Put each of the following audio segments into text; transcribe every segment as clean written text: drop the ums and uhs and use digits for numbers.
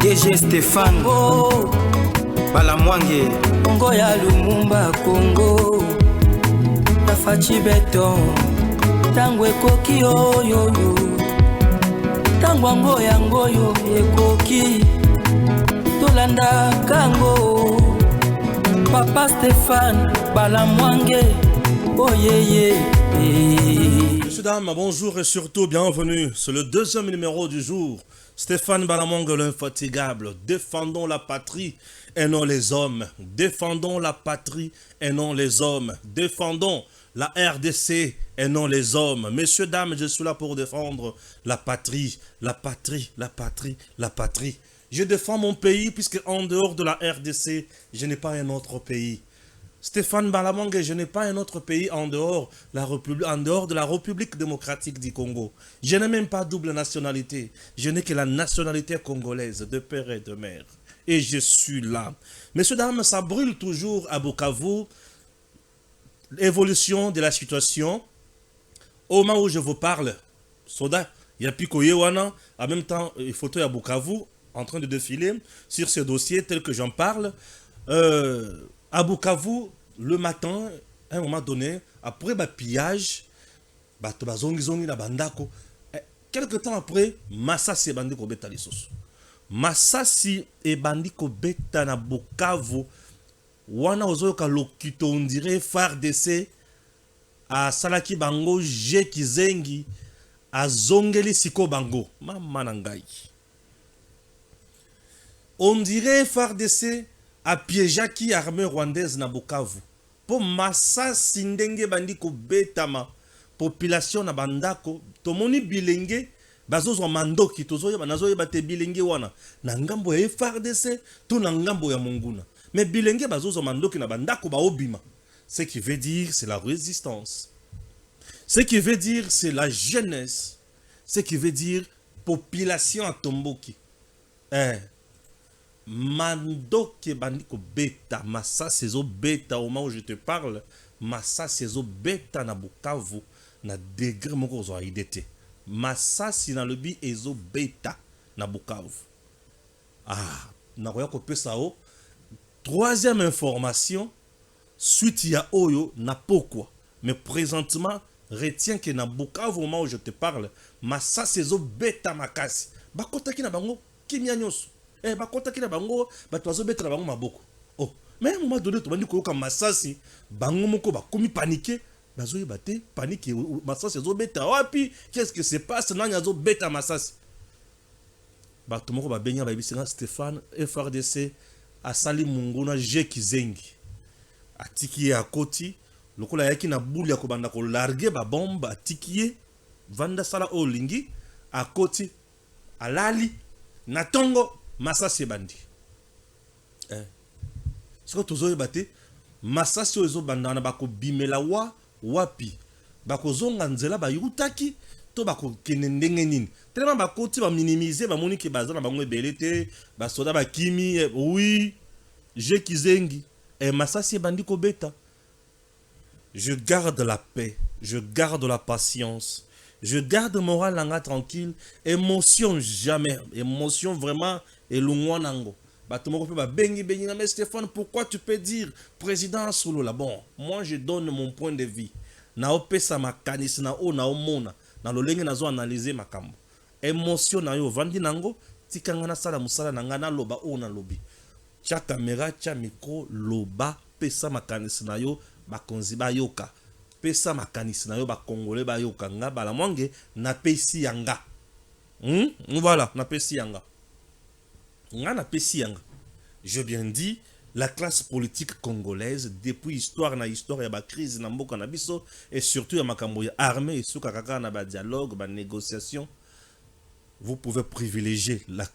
DG Stéphane Balamwange Congo ya Lumumba Congo Tafachi Beton Tango ekoki oyo Tango ango yango yo ekoki Tolanda kango Papa Stéphane Balamwange Oh Messieurs, dames, bonjour et surtout bienvenue. C'est le deuxième numéro du jour. Stéphane Balamwange, l'infatigable. Défendons la patrie et non les hommes. Défendons la patrie et non les hommes. Défendons la RDC et non les hommes. Messieurs, dames, je suis là pour défendre la patrie. La patrie, la patrie, la patrie. Je défends mon pays puisque en dehors de la RDC, je n'ai pas un autre pays. Stéphane Balamwange, je n'ai pas un autre pays en dehors de la République démocratique du Congo. Je n'ai même pas double nationalité. Je n'ai que la nationalité congolaise de père et de mère. Et je suis là. Messieurs, dames, ça brûle toujours à Bukavu. L'évolution de la situation. Au moment où je vous parle, Soda, il y a Pico Yewana, en même temps, il faut à Bukavu, en train de défiler sur ce dossier tel que j'en parle. À Bukavu, le matin, à un moment donné, après le pillage, quelque temps après, Massassi et Bandiko Beta Lissos. Massassi et Bandiko Beta na Bukavu, wana ozoyoka lokito on dirait FARDC a Salaki Bango, Jeki Zengi, a Zongeli Siko Bango. Mama nangai. On dirait FARDC a piéjaki armée rwandaise na Bukavu. Pour Massassi ndenge bandiko betama population na bandako tomoni bilenge bazozo mandoki tozoye banazoye bate bilenge wana na ngambo ya FARDC to na ngambo ya Monguna. Mais bilenge bazozo mandoki na bandako ba obima. Ce qui veut dire c'est la résistance. Ce qui veut dire c'est la jeunesse. Ce qui veut dire population à Tomboki. Mandoki bandiko beta massa sezo beta au moment où je te parle massa sezo beta na Bukavu na degré moko zo idete massa si na lobi ezo beta na Bukavu. Na koya ko pesa o. Troisième information, suite ya oyo na pourquoi. Mais présentement, retiens que na Bukavu au moment où je te parle, massa sezo beta makasi. Bakota ki na bango kimia nyoso. Bakota ki na bango batwazo beta na bango maboko. Oh, mais à un moment donné, tu vas dire que Massassi, bango moko ba komi paniqué, bazo bate panique Massassi zo beta. Wapi, qu'est-ce que se passe na nyazo beta Massassi? Bato moko ba benya ba bisinga Stéphane FRDC asali munguna Jeki Zengi. Atiki ya koti, lokola yaki na boule ya kobanda ko larguer ba bombe atiki vanda sala olingi akoti alali na tongo Massassi bandi. Siko tozoye bate Massassi ozo bandana bako bimela wapi bako zonga nzela ba yutaki to bako kenendenge nini tellement bakoti ba minimiser ba moni ke bazana bango ebelete ba soda ba kimi oui Jeki Zengi et Massassi bandi ko beta. Je garde la paix, je garde la patience, je garde moral langa tranquille, émotion jamais, émotion vraiment et nango. Mais Stéphane, pourquoi tu peux dire président solo là? Bon, moi je donne mon point de vue. Na opesa makanis na o na omona na lolenge nazo analyser makambo. Émotion na yo vandi nango tikanga na sala musala nanga na loba o na lobi. Cha caméra, cha micro, loba pesa makanis na yo bakonzi ba yoka. Pesa makanis na yo ba congolais ba yoka nga Balamwange na pesi yanga. Voilà, na pesi yanga. Je bien dit, la classe politique congolaise, depuis histoire na crise na mboka na biso, et surtout ya makambo ya armée et sous kaka na ba dialogue, ba négociation, vous pouvez privilégier la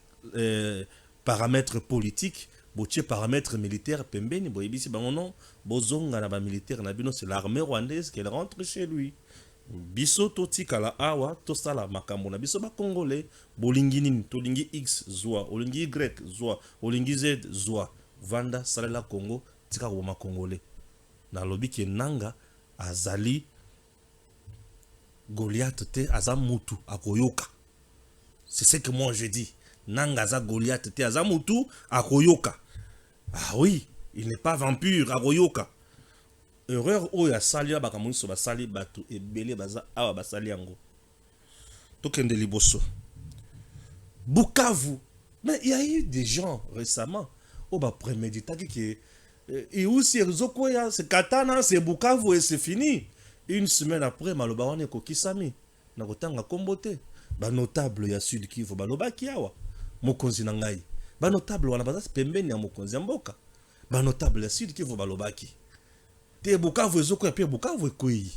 paramètre politique, botier paramètre militaire pembeni, boyebisi bangono, bozonga na ba militaire na bino, c'est l'armée rwandaise qui rentre chez lui. Biso totikala awa tosala makambo na biso ba congolais bolingi nini tolingi x zwa olingi y zwa olingi z zwa vanda salela Congo tika ko ma congolais na lobi ke nanga azali Goliath te aza mutu akoyoka. C'est ce que moi je dis. Nangaza Goliath te azamutu akoyoka. Ah oui, il n'est pas vampire akoyoka. Erreur oya salia bakamuniso basali batu ebele baza awa basali yango. Tokende liboso. Bukavu. Mais il y a eu des gens récemment au bas prémédita qui et aussi c'est Katana, c'est Bukavu et c'est fini. Une semaine après, maloba wane ko kisami. Na kotanga kombote. Ba notable ya Sud Kivu baloba kiawa. Mokonzi na ngai. Ba notable wana baza pembeni ya mokonzi ya mboka. Ba notable ya Sud Kivu balobaki. Te Bukavu ezoko ya pe Bukavu ekoi.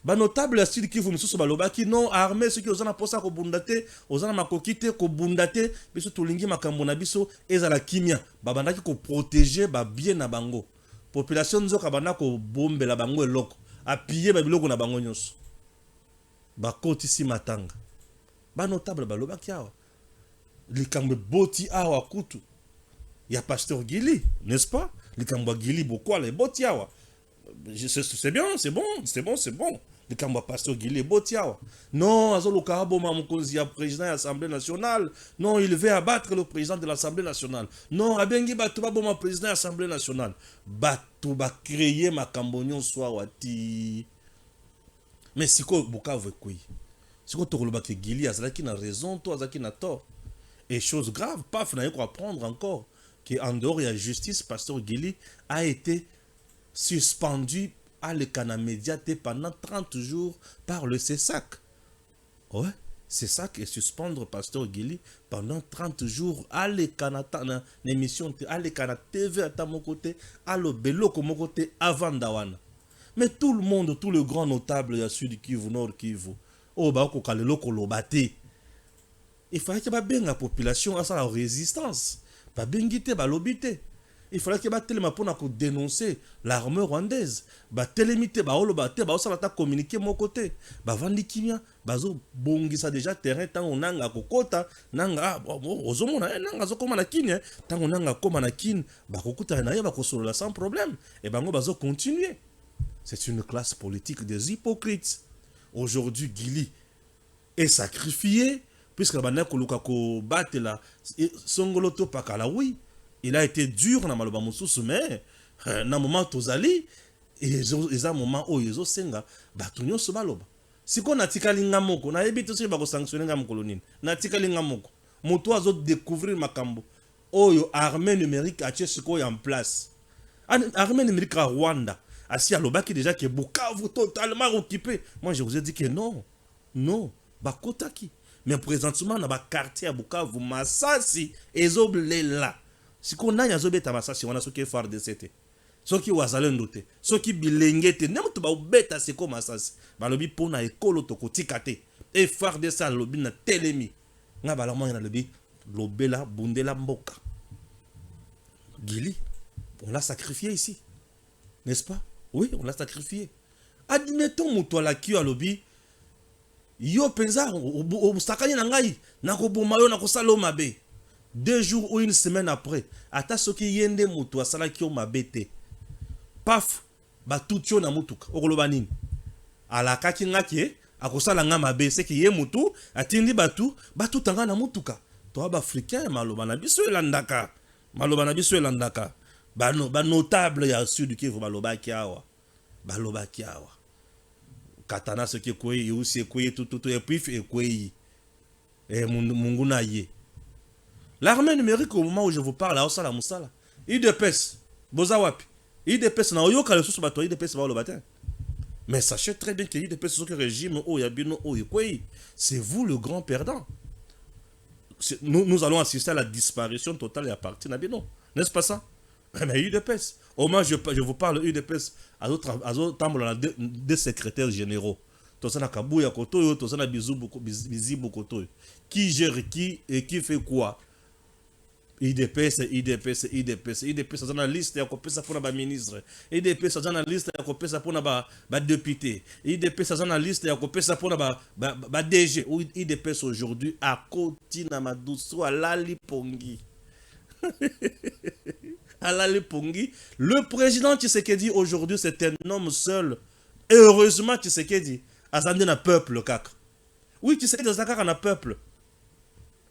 Ba notable ya Sud Kivu misusu balobaki non armée ceux qui osana posa ko bundate, osana makokite ko bundate, biso tolingi makambo na biso ezala kimia. Ba bandaki ko protéger ba bien na bango. Population nzoka banda ko bombela bango eloko. Appuyer ba biloko na bango nyonso. Ba kotisi matanga. Ba notable balobaki awa. Likambe boti awa kutu. Ya pasteur Gili, n'est-ce pas? Likambo Gili boko les boti awa. C'est bien, c'est bon, c'est bon, c'est bon. Le Kamba pasteur Guilé Botiawa. Non, Azolo Karaboma Mokonzi, président de l'Assemblée nationale. Non, il veut abattre le président de l'Assemblée nationale. Non, Abengi Batouba Boma, président de l'Assemblée nationale. Batouba créer ma cambonion soit wati. Mais si quoi, Bukavu quoi? Si quoi, Tokoloba qui Guilé, Azaki n'a raison, toi, Azaki n'a tort. Et chose grave, paf, n'a quoi apprendre encore. Qu'en dehors, il y a justice, pasteur Guilé a été suspendu à l'Ekana-Médiaté pendant 30 jours par le CESAC. Ouais, CESAC est suspendre pasteur Guili pendant 30 jours à l'Ekana, l'émission, à l'Ekana TV à mon côté, à l'Obelo comme côté avant Dawana. Mais tout le monde, tout le grand notable, il y a Sud Kivu, Nord Kivu, oh, bah, Kokalelo Kolobate. Il fallait que la population a sa résistance. Pas bengite, ba lobite. Il fallait que Batelema pour dénoncer l'armée rwandaise. Batelemite, Baolobate, Baosalata communiquer mon côté. Vandikimia, Bazo Bongisa déjà terrain, tant on a kokota, nanga, ozomona, nanga zokoma na kin, tant on a comme na kin, Bakokuta na bakosolola sans problème. Et bango bazo continuer. C'est une classe politique des hypocrites. Aujourd'hui, Guili est sacrifié, puisque la bande ko batela, Songoloto Pakala, oui. Il a été dur dans maloba mususu mais na moment tozali et un moment où ils ont senga batunyo so baloba siko natikali ngamoko na yebi to se ba ko sanctionner ngamoko lonine natikali ngamoko moto azo découvrir makambo oyo armée numérique a siko en place armée numérique à Rwanda asi alobaki déjà que Bukavu totalement occupé. Moi je vous ai dit que non bakotaki mais présentement na ba quartier à Bukavu Masasi ezoblela. Si on a un beta masasi on a ce qui est FARDC ce qui wazalendo te ce qui bilengete n'importe ba beta c'est comme masasi balobi pona ekolo tokotikate et FARDC lobi na telemi nga balamo na lobi lobela bundela mboka Guili on l'a sacrifié ici n'est-ce pas? Oui, on l'a sacrifié. Admettons muto la ki alobi yo penza o sakanye na ngai na ko bomayo na ko salo mabe. 2 jours ou une semaine après, ata soki yende mutu asala ki o mabete. Paf, ba tutyo na mutuka. Okoloba nini? Alaka ki ngaki akosala nga mabe se ki ye mutu atindi batu tanga na mutuka. To ba africain maloba na biso elandaka. Maloba na biso elandaka. Ba notable ya Sud Kivu baloba ki awa. Baloba ki awa. Katana ce qui est quoi, aussi quoi, tout et puis et quoi. Et munguna ye. L'armée numérique au moment où je vous parle, à Osala Moussala, IDPS, Bozawapi, IDPS na oyoka le sous bateau, IDPS va le matin. Mais sachez très bien que IDPS c'est le régime où yabino où c'est vous le grand perdant. Nous allons assister à la disparition totale et à partir d'Abino. N'est-ce pas ça? Mais UDPS, au moins je vous parle UDPS à d'autres temps des secrétaires généraux. Tosana Kabouya Kotoyo, Tosana Bizibu Kotoyo. Qui gère qui et qui fait quoi? IDPS, c'est une liste ya kopesa pour ba ministre. IDPS c'est une liste ya kopesa pour ba député. IDPS c'est une liste ya kopesa pour ba DG. IDPS aujourd'hui à Kotina Madousso à Lali Pongi. À Lali Pongi, le président Tshisekedi aujourd'hui c'est un homme seul. Et heureusement Tshisekedi a un peuple kaka. Oui, Tshisekedi a un peuple.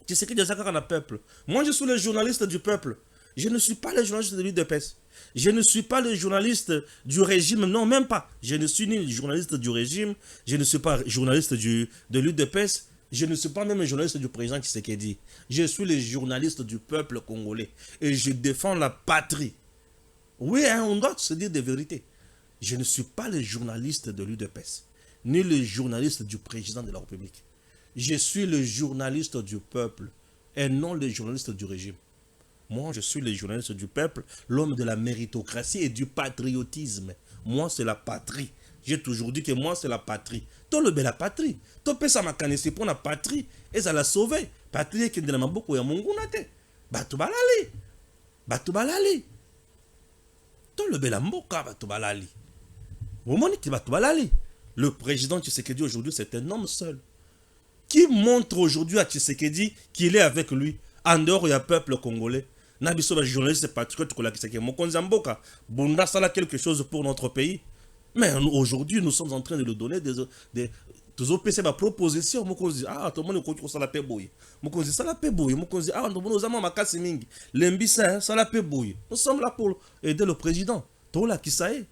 Tu sais que des accords dans le peuple. Moi, je suis le journaliste du peuple. Je ne suis pas le journaliste de l'UDPS. Je ne suis pas le journaliste du régime. Non, même pas. Je ne suis ni le journaliste du régime. Je ne suis pas journaliste de l'UDPS. Je ne suis pas même le journaliste du président Tshisekedi. Je suis le journaliste du peuple congolais. Et je défends la patrie. Oui, hein, on doit se dire des vérités. Je ne suis pas le journaliste de l'UDPS. Ni le journaliste du président de la République. Je suis le journaliste du peuple et non le journaliste du régime. Moi, je suis le journaliste du peuple, l'homme de la méritocratie et du patriotisme. Moi, c'est la patrie. J'ai toujours dit que moi, c'est la patrie. Toi, le la patrie. Toi, pesa makanisi pour la patrie. Et ça l'a sauvé. Patrie qui est dans ma bouche, il y a mon gounate. Batu balali. Batu balali. Toi, le la mboka, batu balali. Vous m'en dites batu balali. Le président Tshisekedi aujourd'hui, c'est un homme seul. Qui montre aujourd'hui à Tshisekedi qu'il est avec lui, en dehors du peuple congolais. Nabiso, le journaliste patriote, Mokonzamboka, Bunda Sala quelque chose pour notre pays. Mais aujourd'hui, nous sommes en train de lui donner des OPC, ma proposition. Mokonzi, ah, tout le monde est ça la paix bouille. Mokonzi, ça la paix bouille. Mokonzi, ah, nous avons ma casse mingi. L'embissa, ça la paix bouille. Nous sommes là pour aider le président. Tout là qui ça est.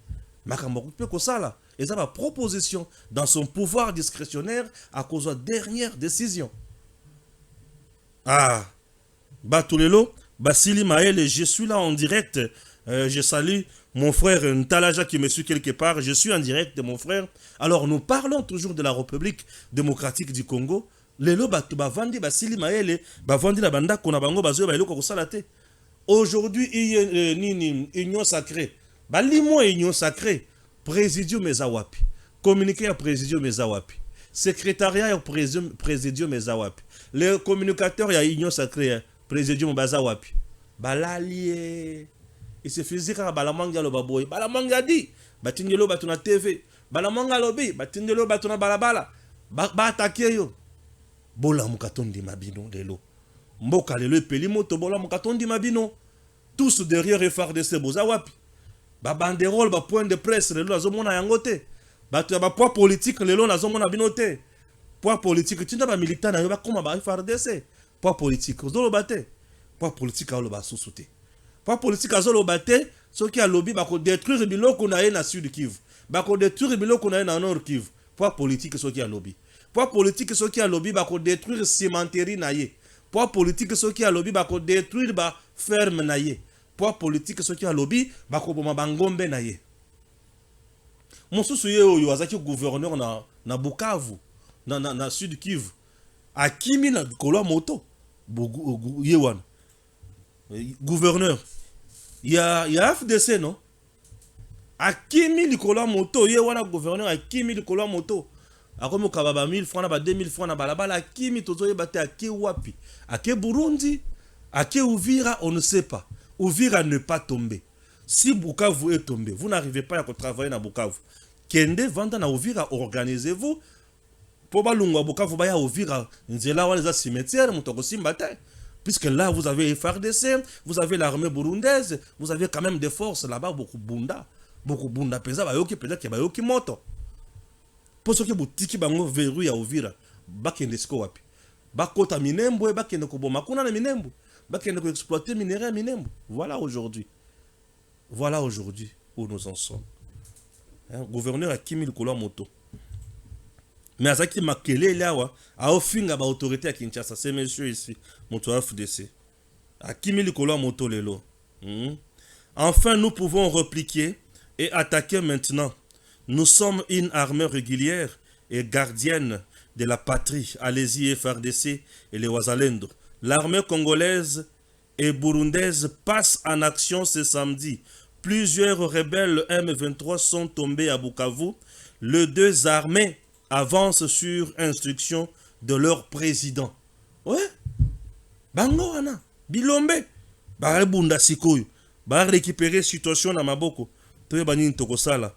Makamboku ko ça là. Et ça va proposition dans son pouvoir discrétionnaire à cause de la dernière décision. Ah, Batulelo, Basili Maël, je suis là en direct. Je salue mon frère Ntalaja qui me suit quelque part. Je suis en direct, mon frère. Alors, nous parlons toujours de la République démocratique du Congo. Lelo Bavandi, Basili Maël, Bavandi la banda Konabango, Bazo, Bailo Kosalate. Aujourd'hui, il y a une union sacrée. Balimo union sacrée. Présidium Mezawapi. Communiqué à Présidium Mezawapi. Secrétariat à Présidium Mezawapi. Les communicateurs, il y a union sacrée. Présidium Bazawapi. Balalié. Il se faisait quand Balamanga lo baboy. Balamanga dit. Batingelo batuna TV. Balamanga lobi. Batingelo batuna balabala. Ba attaqué yo. Bola mukatondi mabino lelo. Mboka lelo peli moto bola mukatondi mabino. Tous derrière FARDC Bozawapi. Ba banderole, ba point de presse, lelo nazomona yango te. Ba poids politique, lelo nazomona bino te. Poids politique, tu n'as pas militant na yo ba koma ba FARDC. Poids politique, ozolo bate. Poids politique a lo ba sousouté. Poids politique azolo bate, ceux qui a lobby ba ko détruire biloko na ye na Sud Kivu. Ba ko détruire biloko na ye na Nord Kivu. Poids politique ceux qui a lobby. Poids politique ceux qui a lobby ba ko détruire cimenterie na ye. Poids politique ceux qui a lobby ba ko détruire ba ferme na ye. Poids politique ceux qui a lobby bakoboma bangombe na ye. Mosusu ye oyo azaki gouverneur na Bukavu na Sud Kivu. Akimi na kolwa moto. Ye wana. Gouverneur. Ya FDC non? Akimi likolo moto ye wana gouverneur akimi likolo moto. Akomo kababa 1000 francs na ba 2000 francs na balabala akimi tozo ye bate ake wapi? Ake Burundi, ake Uvira, on ne sait pas. Uvira ne pas tomber. Si Bukavu est tombé, vous n'arrivez pas à travailler dans Bukavu. Kende vanda na Uvira, organisez-vous. Pour balungwa Bukavu baya Uvira, nzela wana za cimetière mutoko simbata. Puisque là vous avez FARDC, vous avez l'armée burundaise, vous avez quand même des forces là-bas beaucoup bunda pesa bayoki pesa ke bayoki moto. Pour ce que butiki bango verrou ya Uvira, bakende siko wapi. Bakota Minembwe, bakende koboma kuna na Minembwe. Bakende ko exploiter minerai à Minembwe. Voilà aujourd'hui où nous en sommes. Hein? Gouverneur a Kimi Lukolo Moto. Mais à Zaki Makele là, a ofinga ba autorité à Kinshasa, ces messieurs ici, Moto FDC. A Kimi Lukolo Moto lelo. Enfin, nous pouvons repliquer et attaquer maintenant. Nous sommes une armée régulière et gardienne de la patrie. Allez-y, FARDC et les Ouazalendo. L'armée congolaise et burundaise passe en action ce samedi. Plusieurs rebelles M23 sont tombés à Bukavu. Les deux armées avancent sur instruction de leur président. Ouais. Bango wana. Bilombe. Ba bunda sikoyo. Ba récupérer situation na maboko. Toye banini tokosala.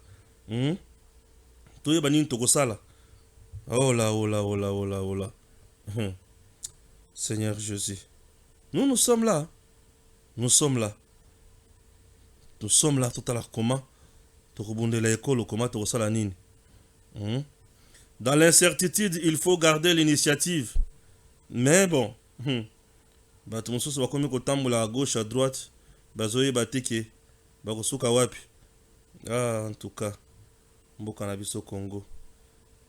Toye banini tokosala. Oh là, oh là, oh là, oh là, oh là. Seigneur Jésus. Nous sommes là. Nous sommes là. Nous sommes là tout à l'heure. Comment? L'école, comment tokosala nini? Dans l'incertitude, il faut garder l'initiative. Mais bon, bato mosusu bakomi kotambola à gauche à droite bazoyeba te ke bakosuka wapi. En tout cas mboka na biso Congo.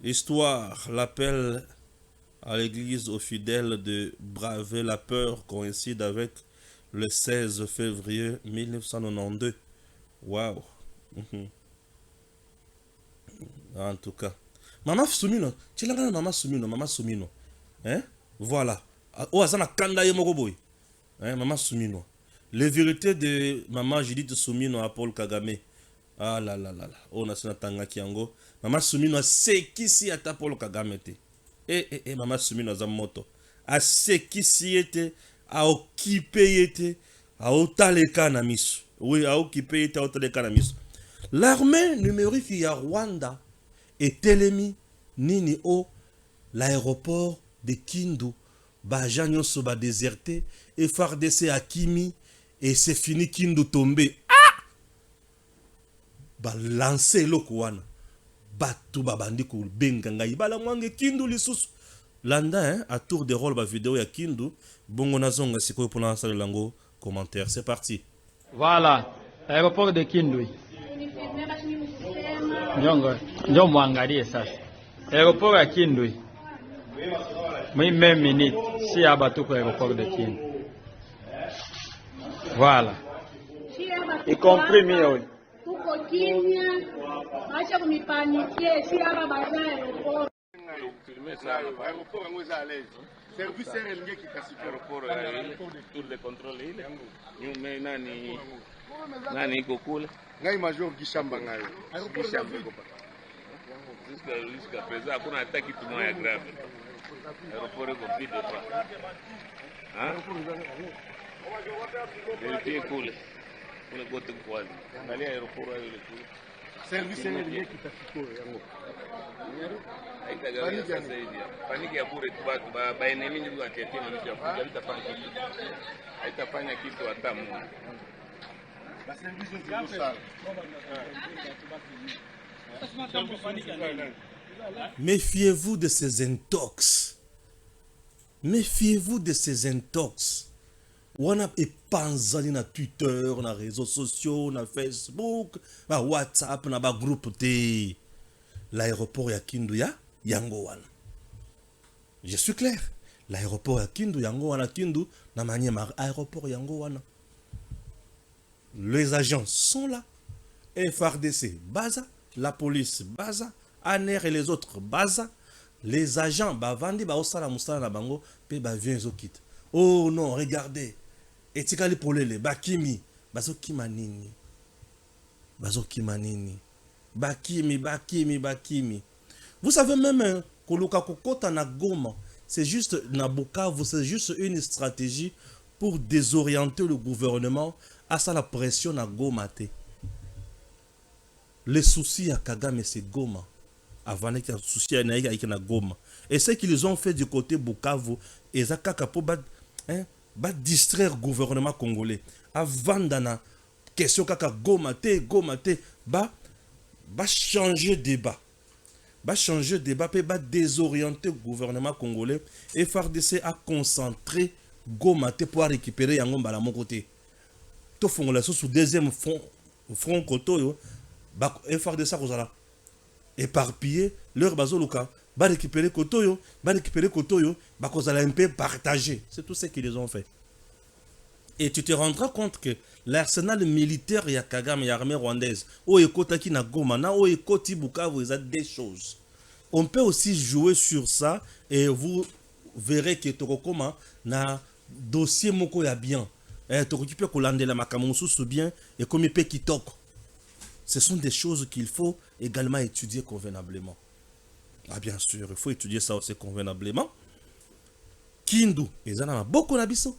L'histoire l'appelle à l'église aux fidèles de braver la peur coïncide avec le 16 février 1992. Waouh. En tout cas Mama Soumino, tu l'as regardé Mama Soumino. Hein? Voilà. Oh, ça n'a kanda yemoko boy. Hein, Mama Soumino. Les vérités de Maman Judith Soumino à Paul Kagame. Ah là là là là. Oh, na sina tanga kiango. Mama Soumino sekisi ata Paul Kagame te. Mama Soumino za moto. A sekisi ete, a occupé ete, a otaleka na miso. Oui, a occupé ete, a otaleka na miso. L'armée numérique ya Rwanda est telemi nini o l'aéroport de Kindu. Baja nyonso ba déserté et FARDC à Kimi et c'est fini Kindu tombé. Ah! Ba lancer loko wana. Batu babandi ko benga ngai bala mwange Kindu lisusu. Landa hein, à tour de rôle ba vidéo ya Kindu bongo nazonga sikoyo pour lancer lango commentaire. C'est parti. Voilà, aéroport de Kindu. Ndio mwangalie sasa. Aéroport ya Kindu. Même minute, si à tout pour l'aéroport de Kindu. Voilà. Y compris mieux. Service RLG qui classifie l'aéroport tour de contrôle ile. Nyume nani iko kule. Ngai major Gishamba ngayo. Gishamba iko pa. Jusqu'à présent hakuna hata kitu moja grave. Aéroport iko vide pa. Hein? Vérifie kule. Kule kote kwazi. Angalia aéroport ile kule. Service RLG qui classifie yango. Haitagalia sasa hivi. Paniki ya bure tu watu ba enemy ndio watiatia manisha kuja litafanya kitu. Haitafanya kitu hata mmoja. Méfiez-vous de ces intox. Méfiez-vous de ces intox. Wana epanzali na Twitter, na réseaux sociaux, na Facebook, na WhatsApp, na ba groupe te. L'aéroport ya Kindu ya yango wana. Je suis clair. L'aéroport ya Kindu yango wana Kindu na manière aéroport yango wana. Les agents sont là. FARDC, Baza. La police, Baza. ANR et les autres, Baza. Les agents, Bavandi, Baosala, Moussala, Nabango, puis Bavien Zokit. Oh non, regardez. Etikali Polele, Bakimi. Bazo Kimanini. Bazo Kimanini. Bakimi. Vous savez même, Koluka Kokota na Goma, c'est juste Nabukavu, c'est juste une stratégie pour désorienter le gouvernement à ça la pression na Goma te. Les soucis à Kagame c'est Goma. Avant qu'il y ait un souci à na Goma. Et ce qu'ils ont fait du côté Bukavu, et ça pour distraire le gouvernement congolais. Avant d'ana question kaka Goma te, ba changer débat. Ba changer débat, puis ba désorienter le gouvernement congolais. Et FARDC a concentré Goma te pour récupérer yango mbala mon côté. To fongola sous deuxième front koto ba FARDC kozala éparpillé leur bazoluka ba récupérer koto yo ba kozala un peu partagé. C'est tout ce qu'ils ont fait. Et tu te rendras compte que l'arsenal militaire ya Kagame ya armée rwandaise o ekotaki na Goma na o ekoti Bukavu, ils ont des choses. On peut aussi jouer sur ça et vous verrez que tokokoma na dossier moko ya bien. Tokokipe kolandela makambo sous bien et comme pe kitoko. Ce sont des choses qu'il faut également étudier convenablement. Ah bien sûr, il faut étudier ça aussi convenablement. Kindu, ezana beaucoup na biso.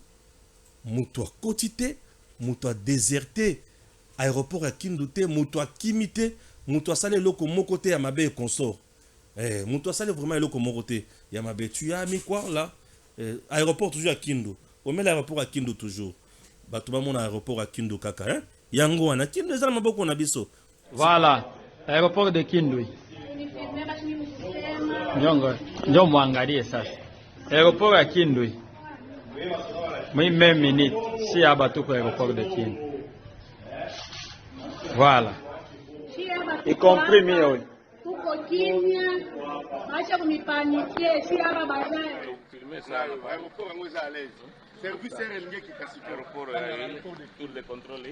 Muto kotite, muto déserté, aéroport à Kindu te, muto kimite, muto sale loko moko te ya mabe consort. Muto sale vraiment loko moko te ya mabe. Tu as mis quoi là? Aéroport toujours à Kindu. On met l'aéroport à Kindu toujours. Batuma mon aéroport à Kindu kaka hein? Yango wana Kindu ezana maboko na biso. Voilà, aéroport de Kindu. Ndio mwangalie sasa. Aéroport ya Kindu. Oui, même minute. Si à bateau pour l'aéroport de Kin. Voilà. Y compris, oui. Filmer ça, l'aéroport est à l'aise. Service RNG qui casse l'aéroport, tour de contrôle.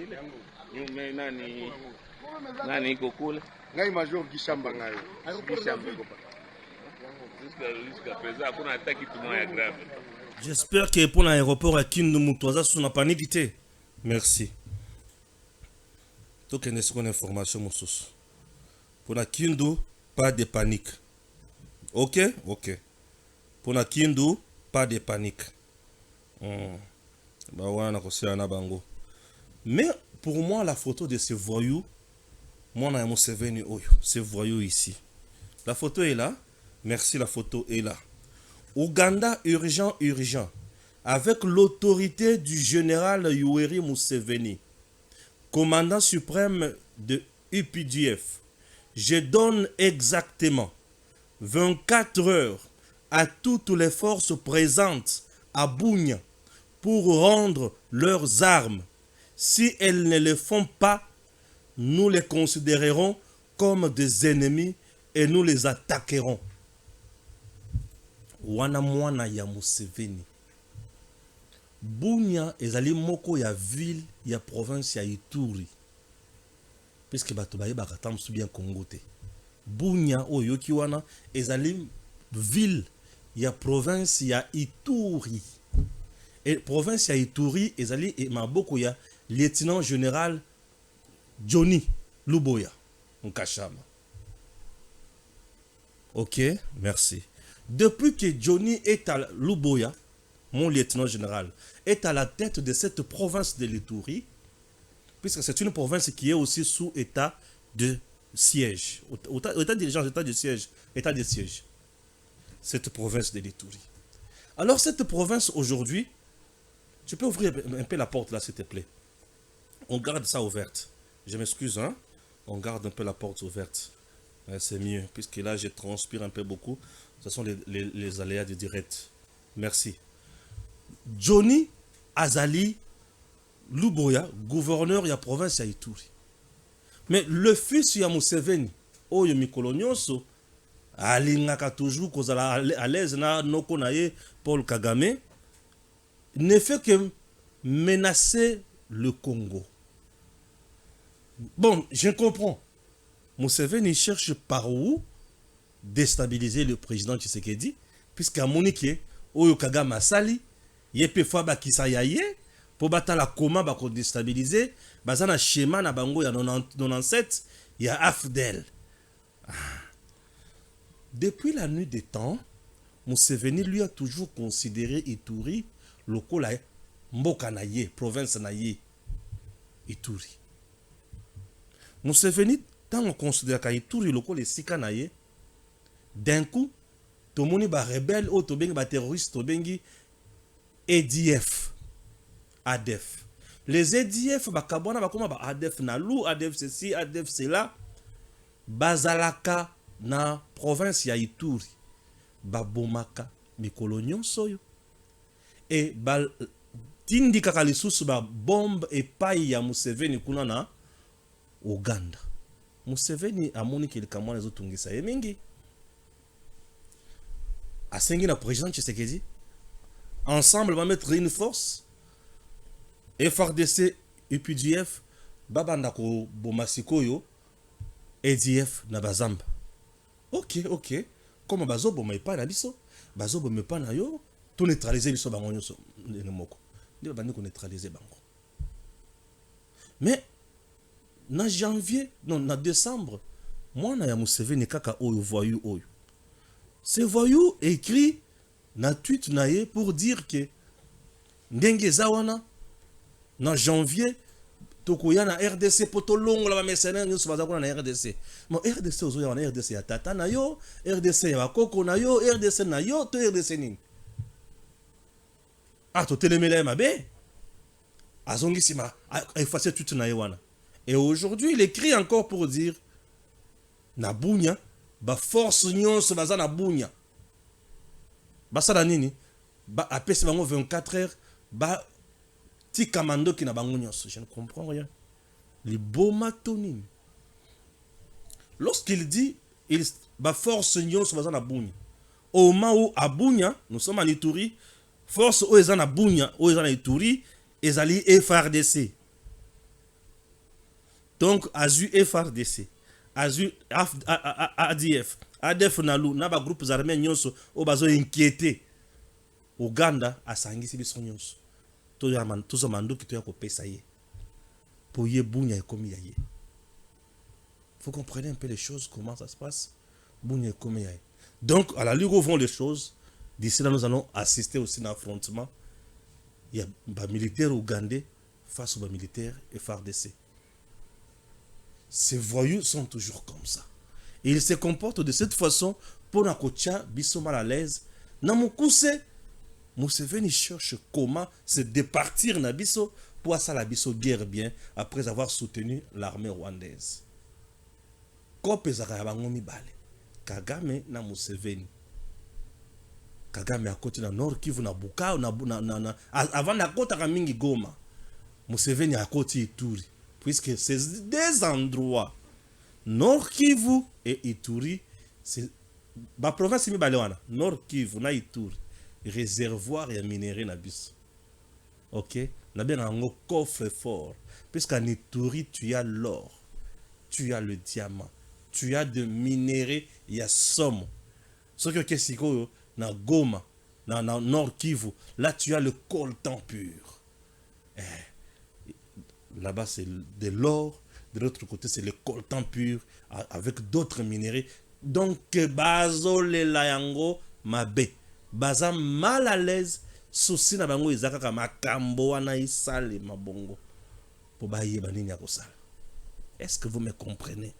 Mais nani kokule. Ngai major Gishamba ngayo. Gishamba ko pa. Jusqu'à présent, on a attaqué tout le monde grave. J'espère que pour l'aéroport à Kindu Mutoza sous la panique. Merci. Donc, il y a une information, mon sous. Pour la Kindu, pas de panique. Ok? Ok. Pour la Kindu, pas de panique. Mais pour moi, la photo de ce voyou, moi, on a ce voyou ici. La photo est là. Merci, la photo est là. Ouganda, urgent, urgent. Avec l'autorité du général Yoweri Museveni, commandant suprême de UPDF, je donne exactement 24 heures à toutes les forces présentes à Bunia pour rendre leurs armes. Si elles ne le font pas, nous les considérerons comme des ennemis et nous les attaquerons. Wana mwana ya Museveni. Bunia ezali moko ya ville ya province ya Ituri. Puisque bato baye bakatamsu bien Congo te. Bunia oyo ki wana ezali ville ya province ya Ituri. Et province ya Ituri ezali maboko ya lieutenant général Johnny Luboya Nkashama. Ok, merci. Depuis que Johnny est à Luboya, mon lieutenant général, est à la tête de cette province de l'Ituri, puisque c'est une province qui est aussi sous état de siège. État d'urgence, état de siège, état de siège. Cette province de l'Ituri. Alors cette province aujourd'hui, tu peux ouvrir un peu la porte là s'il te plaît. On garde ça ouverte. Je m'excuse, hein. On garde un peu la porte ouverte. C'est mieux, puisque là je transpire un peu beaucoup. Ce sont les aléas du direct. Merci. Johnny Azali Luboya, gouverneur de la province de Ituri. Mais le fils de Museveni, Oyo Mikolonyoso, alingaka toujours kozala à l'aise na noko naye Paul Kagame, ne fait que menacer le Congo. Bon, je comprends. Museveni cherche par où déstabiliser le président Tshisekedi, puisqu'à Monique, Oyo Kagame Asali, yepe fois bakisa yaye, pour batala comment bako déstabiliser, bazana schéma na bango ya 97, ya Afdel. Depuis la nuit des temps, Museveni lui a toujours considéré Ituri lokola mboka na ye, province na ye, Ituri. Museveni tant on considère qu'Ituri lokola esika na ye, d'un coup, tout le monde est rebelle, ou tout le monde est terroriste, tout le monde est ADF. ADF. Les ADF, ADF Nalou, ADF ceci, ADF cela, Bazalaka na province ya Ituri, Babomaka, Mikolonyon soyo. Et tindi kakalisusu ba bombe et paille ya Museveni kuna na Uganda. Museveni amoni kilikamwa nezo tungisa yemingi. Asengi na président Tshisekedi. Ensemble, on va mettre une force. FRDC, UPDF, Babandako Bomasikoyo, EDF, Nabazamba. Ok, ok. Comme Bazo Bomay pas na biso, Bazo Bomay pas na yo, tout neutraliser biso bango nyoso nemoko. Ndi babandi ko neutraliser bango. Mais na janvier, non, na décembre, moi na ya Museveni kaka oyo voyou oyo. Ce voyou écrit na tweet naye pour dire que ndenge zawana na janvier tokoya na RDC poto longo la ba mercenaire nyuso bazakona na RDC. Mo RDC ozoya na RDC ya tata na yo, RDC ya bakoko na yo, RDC na yo, to RDC nini. Ah to telemela mabe. Azongi sima effacer tweet naye wana. Et aujourd'hui, il écrit encore pour dire na Bunya ba force nyonso baza na Bunya. Basala nini? ba apesi bango 24 heures ba ti kamando ki na bango nyonso. Je ne comprends rien. Liboma tonini. Lorsqu'il dit il ba force nyonso baza na bunya. Au moment où à Bunya, nous sommes en Ituri, force où ils en a Bunya, où ils en a Ituri, ils allaient FRDC. Donc azu FRDC, azu ADF, ADF nalu na ba groupes armés nyonso o bazo inquiété. Uganda asangisi biso nyonso. To ya man to zo manduki to ya ko pesa ye. Pour ye Bunya ekomi ya ye. Vous comprenez un peu les choses, comment ça se passe? Bunya ekomi ya ye. Donc à la ligue où vont les choses, d'ici là nous allons assister aussi à un affrontement. Il y a des militaires ougandais face aux militaires FARDC. Ces voyous sont toujours comme ça. Et ils se comportent de cette façon pour na kocha biso mal à l'aise. Na mukuse Museveni cherche comment se départir na biso pour ça la biso guerre bien après avoir soutenu l'armée rwandaise. Kope zaka bango mibale. Kagame na Museveni. Kagame a côté na Nord Kivu na Bukavu avant na kota mingi Goma. Museveni a côté Ituri. Puisque c'est des endroits, Nord Kivu et Ituri, c'est la province de Nord Kivu na Ituri, réservoir et minerai na bis. Ok? Na bien un coffre fort. Puisqu'en Ituri, tu as l'or, tu as le diamant, tu as de minerais, il y a somme. Ce que c'est na Goma, na Nord Kivu, là tu as le coltan pur. Là-bas, c'est de l'or. De l'autre côté, c'est le coltan pur avec d'autres minéraux. Donc, bazo le layango mabe. Baza mal à l'aise. Souci na bango izaka kama makambo wana isale mabongo. Pour baye banini akosala. Est-ce que vous me comprenez?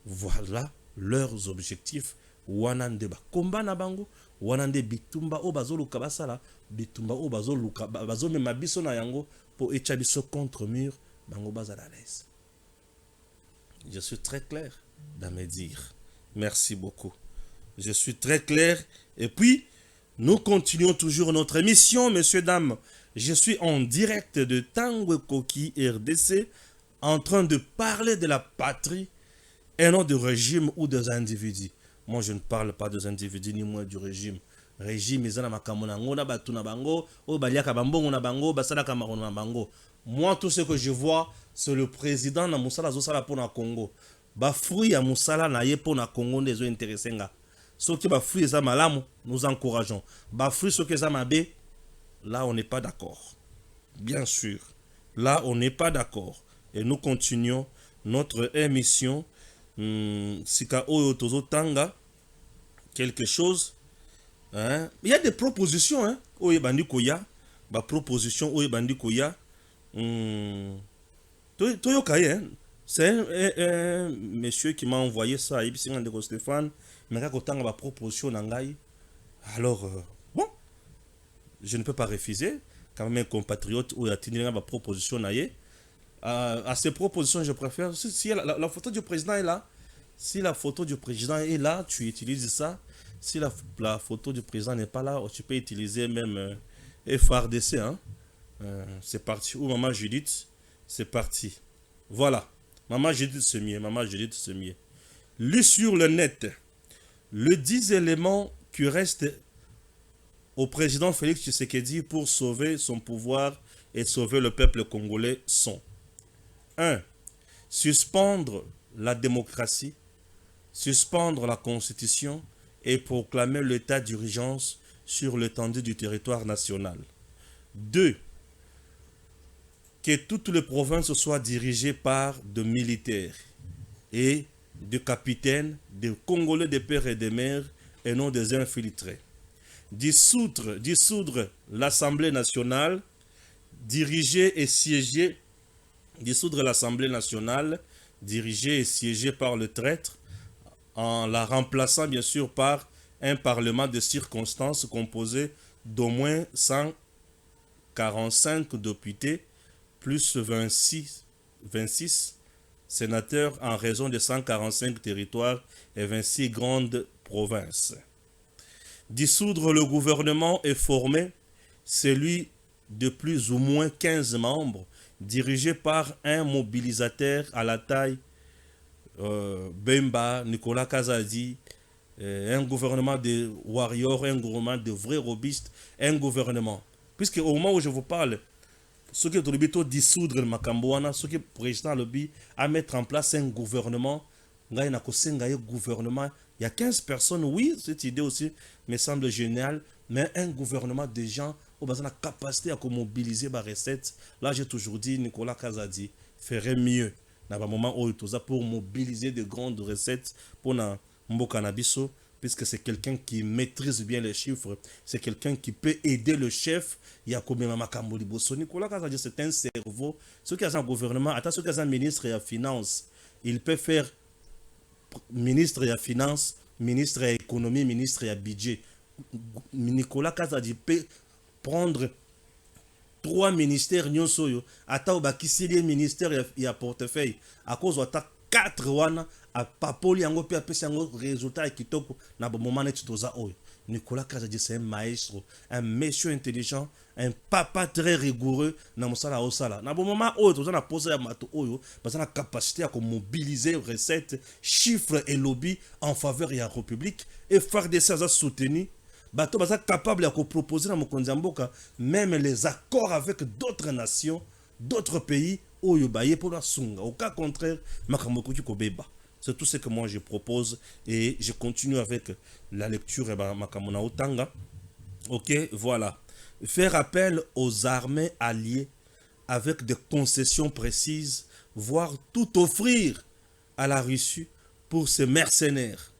Voilà leurs objectifs. Wanande ba komba na bango. Wanande bitumba o bazo luka basala. Bitumba o bazo luka bazo me mabiso na yango. Pour échabiso contre mur, bango baza à l'aise. Je suis très clair dans mes dires. Merci beaucoup. Je suis très clair. Et puis, nous continuons toujours notre émission, messieurs, dames. Je suis en direct de Tangwe Koki RDC, en train de parler de la patrie et non du régime ou des individus. Moi, je ne parle pas des individus ni moins du régime. Régime ezana makamona ngona batuna bango o baliaka bambongo na bango basala kamarono na bango. Moi tout ce que je vois c'est le président na musala zo sala pour na Congo. Ba fruit ya musala na ye pour na Congo ndezo intéressenga. Ce qui ba fruit eza malamu nous encourageons. Ba fruit ce que ça mabe là on n'est pas d'accord. Bien sûr. Là on n'est pas d'accord et nous continuons notre émission sika oyo tozo tanga quelque chose. Hein? Il y a des propositions, hein? Oye bandi koya, ba proposition oye bandi koya. Toyokaye, hein? C'est un monsieur qui m'a envoyé ça, ici de Stéphane, mais quand on a proposition nangai. Alors bon, je ne peux pas refuser. Quand même un compatriote ou a tenu ma proposition naie. À ces propositions, je préfère si la photo du président est là. Si la photo du président est là, tu utilises ça. Si la photo du président n'est pas là, tu peux utiliser même FARDC. Hein? C'est parti. Ou Maman Judith, c'est parti. Voilà. Maman Judith, c'est mieux. Maman Judith, c'est mieux. Lu sur le net. Les 10 éléments qui restent au président Félix Tshisekedi pour sauver son pouvoir et sauver le peuple congolais sont 1. Suspendre la démocratie, suspendre la constitution et proclamer l'état d'urgence sur l'étendue du territoire national. 2. Que toutes les provinces soient dirigées par des militaires et des capitaines, des Congolais de père et de mère et non des infiltrés. Dissoudre l'Assemblée nationale, diriger et siéger, dissoudre l'Assemblée nationale, dirigée et siégée par le traître, en la remplaçant bien sûr par un parlement de circonstances composé d'au moins 145 députés plus 26 sénateurs en raison de 145 territoires et 26 grandes provinces. Dissoudre le gouvernement et former celui de plus ou moins 15 membres, dirigé par un mobilisateur à la taille Bemba, Nicolas Kazadi, un gouvernement de warriors, un gouvernement de vrais robistes, un gouvernement. Puisque au moment où je vous parle, ce qui est de dissoudre le Makambouana, ce qui est président lobby à mettre en place un gouvernement, il y a 15 personnes, oui, cette idée aussi me semble géniale, mais un gouvernement de gens qui ont la capacité à mobiliser les recettes. Là, j'ai toujours dit, Nicolas Kazadi ferait mieux dans un moment où il pour mobiliser de grandes recettes pour Mbokanabiso, puisque c'est quelqu'un qui maîtrise bien les chiffres, c'est quelqu'un qui peut aider le chef. Il y a combien de Bosso. Nicolas Kazadi, c'est un cerveau. Ceux qui ont un gouvernement, attends, ceux qui ont un ministre et la finance, il peut faire ministre et la finance, ministre et l'économie, ministre et le budget. Nicolas Kazadi peut prendre 3 ministères nyonsoyo ata obakisili ministère ya portefeuille à cause de 4 wana a papoli yango pe apesi yango résultat kitoko na bon moment net toza oyo. Nicolas Kazadi c'est un maestro, un monsieur intelligent, un papa très rigoureux na mosala osala. Na bon moment oyo toza na posa ya mato oyo parce na capacité à mobiliser recettes, chiffres et lobby en faveur de la République et faire des choses soutenir. Bato baza capable de proposer dans mokonzi mboka même les accords avec d'autres nations, d'autres pays oyo baye pour la sunga. Au cas contraire, makambo ko beba. C'est tout ce que moi je propose et je continue avec la lecture et makambo na otanga. OK, voilà. Faire appel aux armées alliées avec des concessions précises, voire tout offrir à la Russie pour ces mercenaires.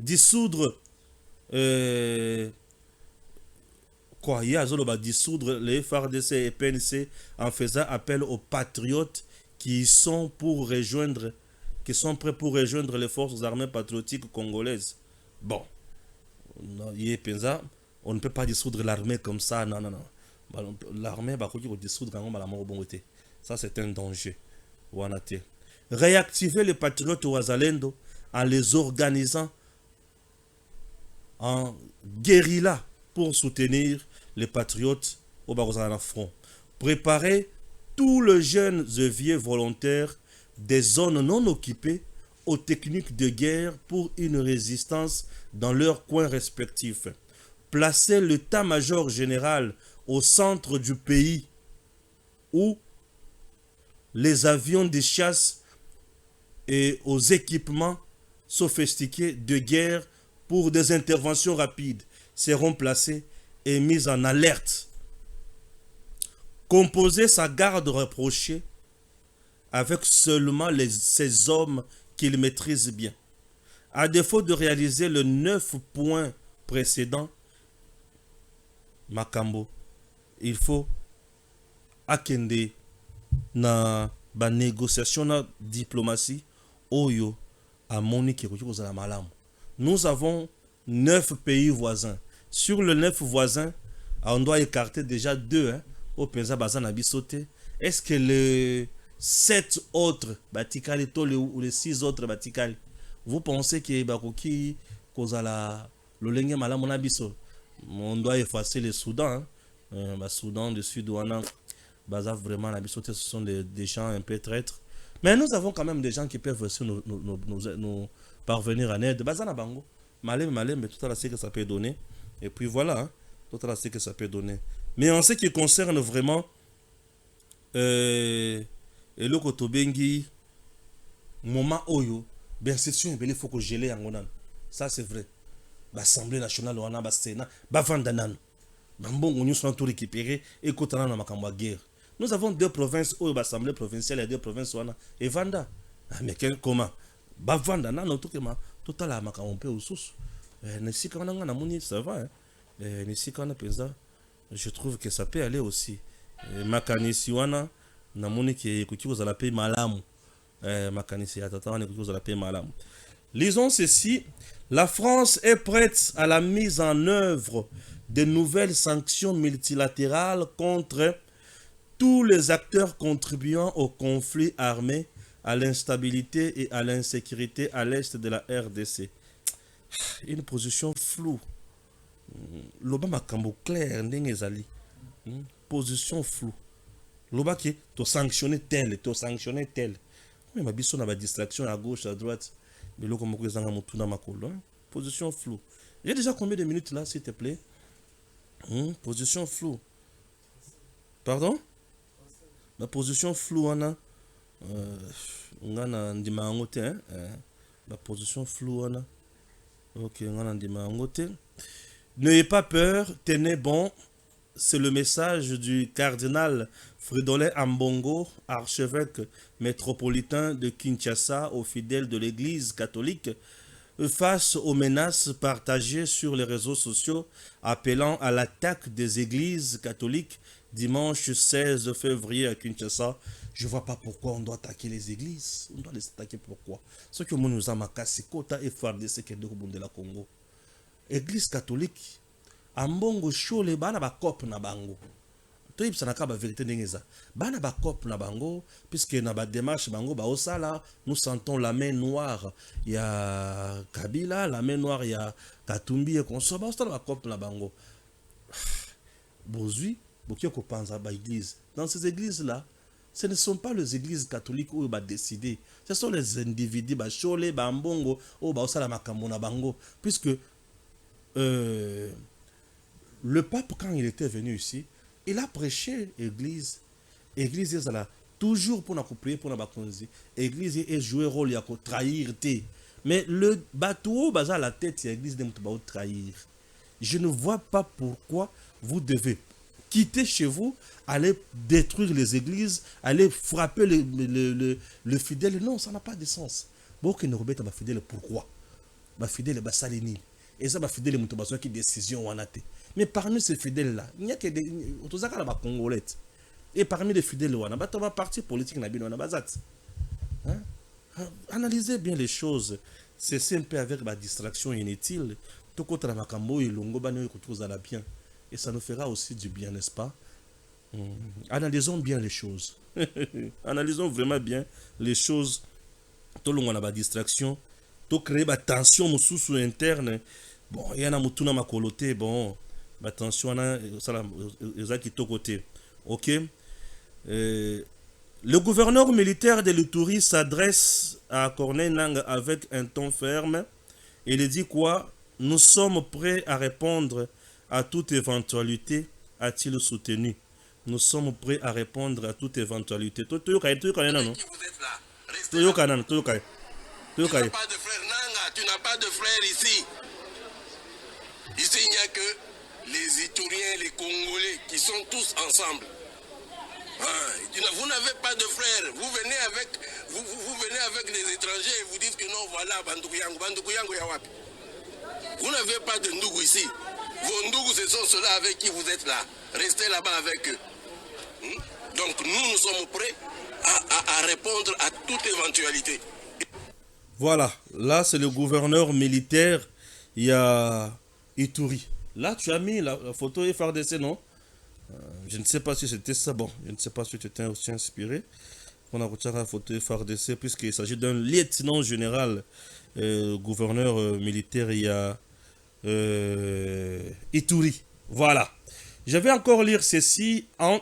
Dissoudre dissoudre les FARDC et PNC en faisant appel aux patriotes qui sont prêts pour rejoindre les forces armées patriotiques congolaises. Bon, on ne peut pas dissoudre l'armée comme ça, non. L'armée va dissoudre la mort. Ça c'est un danger. Réactiver les patriotes Ouazalendo en les organisant en guérilla pour soutenir les patriotes au Barozana front. Préparer tous les jeunes et vieux volontaires des zones non occupées aux techniques de guerre pour une résistance dans leurs coins respectifs. Placer l'état-major général au centre du pays où les avions de chasse et aux équipements sophistiqués de guerre pour des interventions rapides seront placés et mis en alerte. Composer sa garde rapprochée avec seulement ces hommes qu'il maîtrise bien. À défaut de réaliser les 9 points précédents, Makambo, il faut akende na ba négociation na diplomatie oyo a monique kozala malamu. Nous avons 9 pays voisins. Sur les 9 voisins, on doit écarter déjà 2 au Penza Bazan Abisote. Est-ce que les 7 autres Batikali ou les 6 autres Batikali, vous pensez que Bakoki Kozala Lolenge Malamu Nabiso, on doit effacer le Soudan, Soudan du Sud-Ouana, Baza vraiment Abisote, ce sont des gens un peu traîtres. Mais nous avons quand même des gens qui peuvent aussi nous parvenir en aide. Bazana Bango. Malem, mais tout à l'heure, c'est que ça peut donner. Et puis voilà, tout à l'heure, c'est que ça peut donner. Mais en ce qui concerne vraiment le Kotobengi, moment Oyo, bien c'est sûr, il faut que je l'ai en Gonan. Ça, c'est vrai. L'Assemblée nationale, on a le Sénat, Bavandanan. Bambon, nous sommes tout récupérés et Kotana na Makamba guerre. Nous avons 2 provinces, l'Assemblée provinciale et 2 provinces, et Vanda. Mais comment? Bavandana, tout à l'heure, on peut aussi. Ça va. Je trouve que ça peut aller aussi. Makanisiwana, namoni qui écoute vous à la paix malamu. Makanisi atata on écoute vous à la paix malamu. Lisons ceci. La France est prête à la mise en œuvre de nouvelles sanctions multilatérales contre tous les acteurs contribuant au conflit armé, à l'instabilité et à l'insécurité à l'est de la RDC. Une position floue. loba makambo clair ndenge ezali. Position floue. Loba qui to sanctionner tel, to sanctionner tel. Mais ma biso na ba distraction à gauche, à droite. Mais là, comme vous avez makolo. Position floue. J'ai déjà combien de minutes là, s'il te plaît? Position floue. Pardon? La position floue, on a. On a ndima ngote, hein? La position floue, on a. Ok, on a ndima ngote. N'ayez pas peur, tenez bon. C'est le message du cardinal Fridolin Ambongo, archevêque métropolitain de Kinshasa, aux fidèles de l'Église catholique, face aux menaces partagées sur les réseaux sociaux appelant à l'attaque des églises catholiques dimanche 16 février à Kinshasa. Je ne vois pas pourquoi on doit attaquer les églises. On doit les attaquer pourquoi? Ce que nous avons cassé, Kota et FARDC qui est de la Congo. Église catholique. Ambongo shole bana ba cop na bango. Toyib sanaka ba vérité ndengeza. Bana ba cop na bango puisque na ba démarche bango ba osala, nous sentons la main noire. Il y a Kabila, la main noire il y a Katumbi et consort ba osala ba cop na bango. Bozui, bokyo ko panza ba église. Dans ces églises là, ce ne sont pas les églises catholiques où ba décider. Ce sont les individus ba shole ba ambongo ou ba osala makambo na bango puisque le pape, quand il était venu ici, il a prêché l'église. L'église est là, toujours pour nous prier, pour nous bakonzi. L'église est joué rôle, il y a trahir. Mais le bateau, à la tête, l'église n'est pas trahir. Je ne vois pas pourquoi vous devez quitter chez vous, aller détruire les églises, aller frapper le fidèle. Non, ça n'a pas de sens. Bon, que nous rebêtons ma fidèle, pourquoi? Ma fidèle, bah, salini. Et ça, ma fidèle, mon tobasso qui décision en athée. Mais parmi ces fidèles-là, il n'y a que des Congolais. Et parmi les fidèles, il y a un parti politique. Analysez bien les choses. C'est un peu avec la distraction inutile. Tout contre la makambo et l'ongo, bien. Et ça nous fera aussi du bien, n'est-ce pas? Analysons bien les choses. Analysons vraiment bien les choses. Tout le monde a la distraction. Tout créer la tension sous interne. Bon, il y en a qui ma coloté. Bon. Attention, côté. Ok. Le gouverneur militaire de l'Ituri s'adresse à Corneille Nangaa avec un ton ferme. Il dit quoi? Nous sommes prêts à répondre à toute éventualité, a-t-il soutenu. Nous sommes prêts à répondre à toute éventualité. Tu n'as pas de frère Nangaa, tu n'as pas de frère ici. Ici, il n'y a que les Ituriens, les Congolais qui sont tous ensemble. Vous n'avez pas de frères. Vous venez avec les étrangers et vous dites que non, voilà, Bandoukuyango Yawapi. Vous n'avez pas de Ndougou ici. Vos Ndougou, ce sont ceux-là avec qui vous êtes là. Restez là-bas avec eux. Donc nous sommes prêts à répondre à toute éventualité. Voilà, là c'est le gouverneur militaire, il y a Ituri. Là tu as mis la photo FARDC, non? Je ne sais pas si c'était ça, bon, je ne sais pas si tu étais aussi inspiré. On a retiré la photo FARDC puisqu'il s'agit d'un lieutenant général, gouverneur militaire, il y a Ituri. Voilà. Je vais encore lire ceci en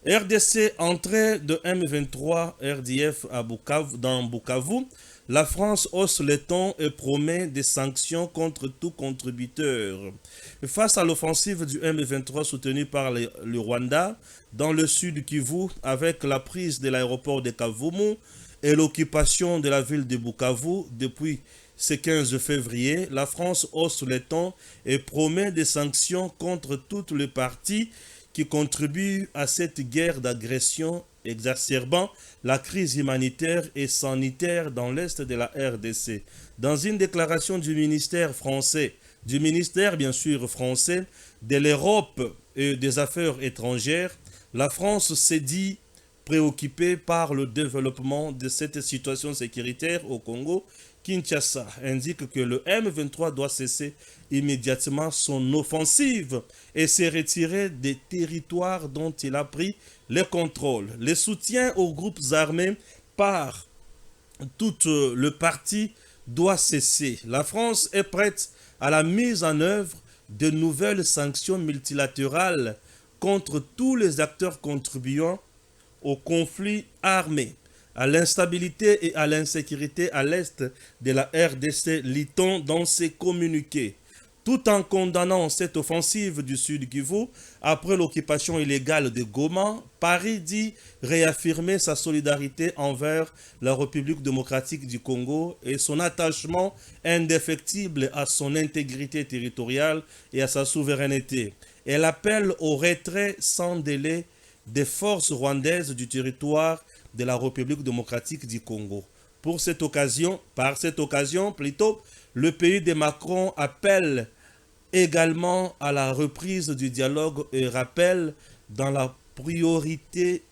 RDC, entrée de M23 RDF à Bukavu, dans Bukavu. La France hausse les tons et promet des sanctions contre tout contributeur. Face à l'offensive du M23 soutenue par le Rwanda dans le sud Kivu avec la prise de l'aéroport de Kavumu et l'occupation de la ville de Bukavu depuis ce 15 février, la France hausse les tons et promet des sanctions contre toutes les parties qui contribuent à cette guerre d'agression exacerbant la crise humanitaire et sanitaire dans l'est de la RDC. Dans une déclaration du ministère français, bien sûr français, de l'Europe et des Affaires étrangères, la France s'est dit préoccupée par le développement de cette situation sécuritaire au Congo. Kinshasa indique que le M23 doit cesser immédiatement son offensive et se retirer des territoires dont il a pris le contrôle. Le soutien aux groupes armés par tout le parti doit cesser. La France est prête à la mise en œuvre de nouvelles sanctions multilatérales contre tous les acteurs contribuant au conflit armé, à l'instabilité et à l'insécurité à l'est de la RDC, lit-on dans ses communiqués. Tout en condamnant cette offensive du Sud Kivu après l'occupation illégale de Goma, Paris dit réaffirmer sa solidarité envers la République démocratique du Congo et son attachement indéfectible à son intégrité territoriale et à sa souveraineté. Elle appelle au retrait sans délai des forces rwandaises du territoire de la République démocratique du Congo. Par cette occasion, le pays de Macron appelle également à la reprise du dialogue et rappelle dans la priorité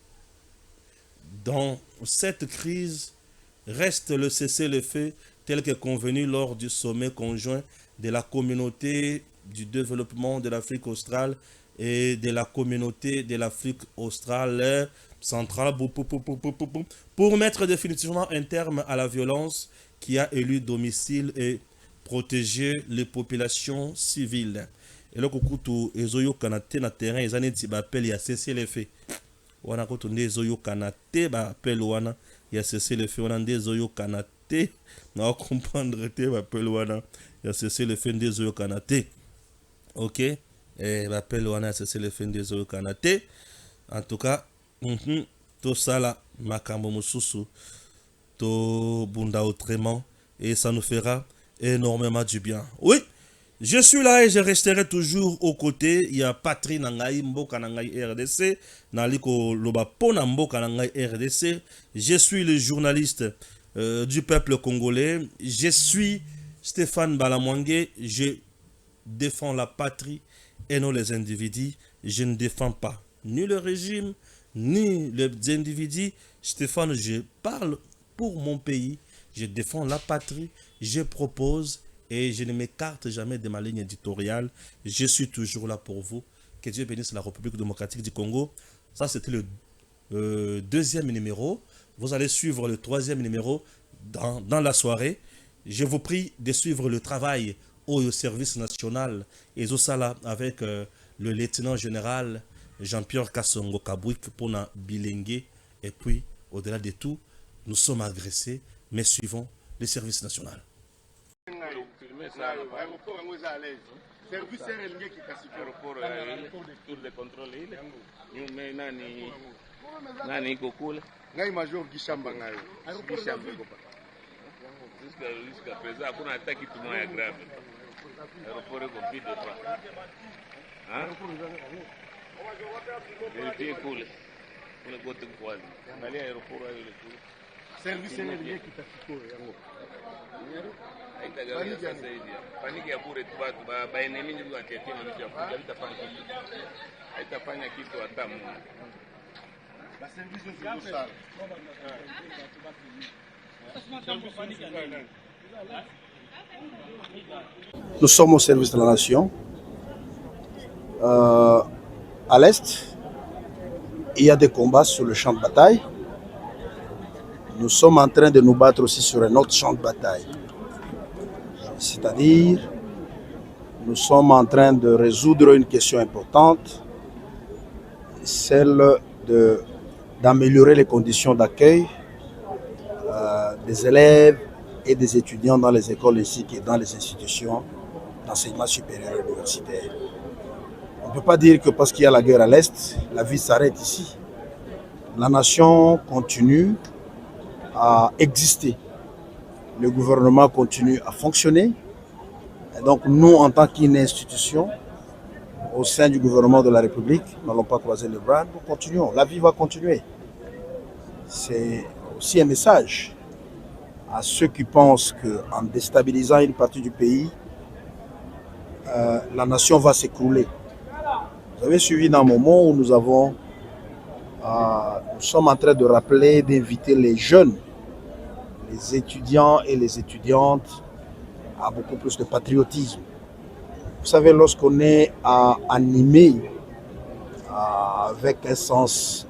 dans cette crise reste le cessez-le-feu tel que convenu lors du sommet conjoint de la communauté du développement de l'Afrique australe et de la communauté de l'Afrique australe centrale pour mettre définitivement un terme à la violence qui a élu domicile et protéger les populations civiles. Et là, kukutu ezoyo kanate na terrain ezaneti ba appel ya cesser les faits. Wana koto nde ezoyo kanate ba appel wana ya cesser les faits wana nde ezoyo kanate na comprendre te ba appel wana ya cesser les faits nde ezoyo kanate. OK? Ba appel wana ya cesser les faits nde ezoyo kanate. En tout cas, to sala makambo mususu to bunda autrement et ça nous fera énormément du bien. Oui, je suis là et je resterai toujours aux côtés. Il y a Patri Nangaï Mboka Nangaï RDC, Naliko Lobapona Mboka Nangaï RDC. Je suis le journaliste du peuple congolais. Je suis Stéphane Balamwangé. Je défends la patrie et non les individus. Je ne défends pas ni le régime, ni les individus. Stéphane, je parle pour mon pays. Je défends la patrie, je propose et je ne m'écarte jamais de ma ligne éditoriale. Je suis toujours là pour vous. Que Dieu bénisse la République démocratique du Congo. Ça, c'était le deuxième numéro. Vous allez suivre le troisième numéro dans la soirée. Je vous prie de suivre le travail au service national et au Sala avec le lieutenant général Jean-Pierre Kassongo Kabouik pour na bilingue. Et puis, au-delà de tout, nous sommes agressés, mais suivons le service national. Major Gishamba ngayo. Jusqu'à présent, on a attaqué tout le monde grave. L'aéroport est compris de toi. Hein? Vérifiez cool. On est côté quoi? On a l'aéroport avec le cool. Service est lié qui t'a fait yango. Paniki ya bure tu watu ba enemy ndio watetea na mtu yakuja haitafanya kitu hata mmoja. La service ndio sana. Nous sommes au service de la nation. À l'est, il y a des combats sur le champ de bataille. Nous sommes en train de nous battre aussi sur un autre champ de bataille. C'est-à-dire, nous sommes en train de résoudre une question importante, celle d'améliorer les conditions d'accueil des élèves et des étudiants dans les écoles ainsi que dans les institutions d'enseignement supérieur et universitaire. On ne peut pas dire que parce qu'il y a la guerre à l'Est, la vie s'arrête ici. La nation continue à exister. Le gouvernement continue à fonctionner. Et donc nous, en tant qu'institution, au sein du gouvernement de la République, nous n'allons pas croiser les bras, nous continuons. La vie va continuer. C'est aussi un message à ceux qui pensent qu'en déstabilisant une partie du pays, la nation va s'écrouler. Vous avez suivi dans un moment où nous sommes en train de rappeler, d'inviter les jeunes, les étudiants et les étudiantes à beaucoup plus de patriotisme. Vous savez, lorsqu'on est animé avec un sens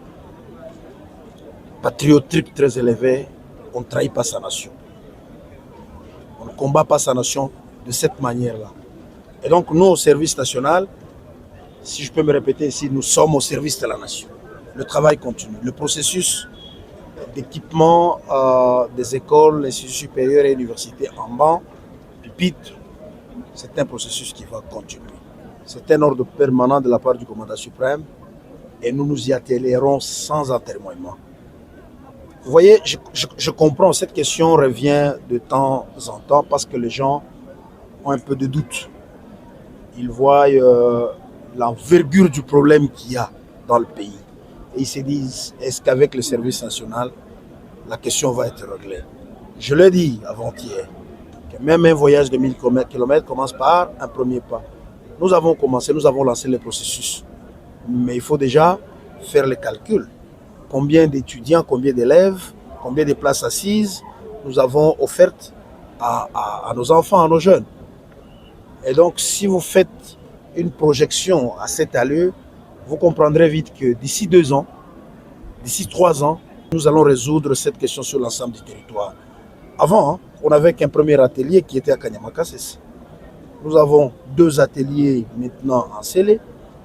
patriotique très élevé, on ne trahit pas sa nation. On ne combat pas sa nation de cette manière-là. Et donc nous, au service national, si je peux me répéter ici, nous sommes au service de la nation. Le travail continue. Le processus d'équipement des écoles, instituts supérieurs et universités en banc, pupitre, c'est un processus qui va continuer. C'est un ordre permanent de la part du commandant suprême et nous nous y attellerons sans atermoiement. Vous voyez, je comprends, cette question revient de temps en temps parce que les gens ont un peu de doute. Ils voient l'envergure du problème qu'il y a dans le pays. Et ils se disent, est-ce qu'avec le service national, la question va être réglée? Je l'ai dit avant-hier, que même un voyage de 1000 km commence par un premier pas. Nous avons commencé, nous avons lancé le processus. Mais il faut déjà faire les calculs. Combien d'étudiants, combien d'élèves, combien de places assises nous avons offertes à nos enfants, à nos jeunes. Et donc, si vous faites une projection à cette allure, vous comprendrez vite que d'ici 2 ans, d'ici 3 ans, nous allons résoudre cette question sur l'ensemble du territoire. Avant, on n'avait qu'un premier atelier qui était à Kanyamakassé. Nous avons 2 ateliers maintenant en scellé.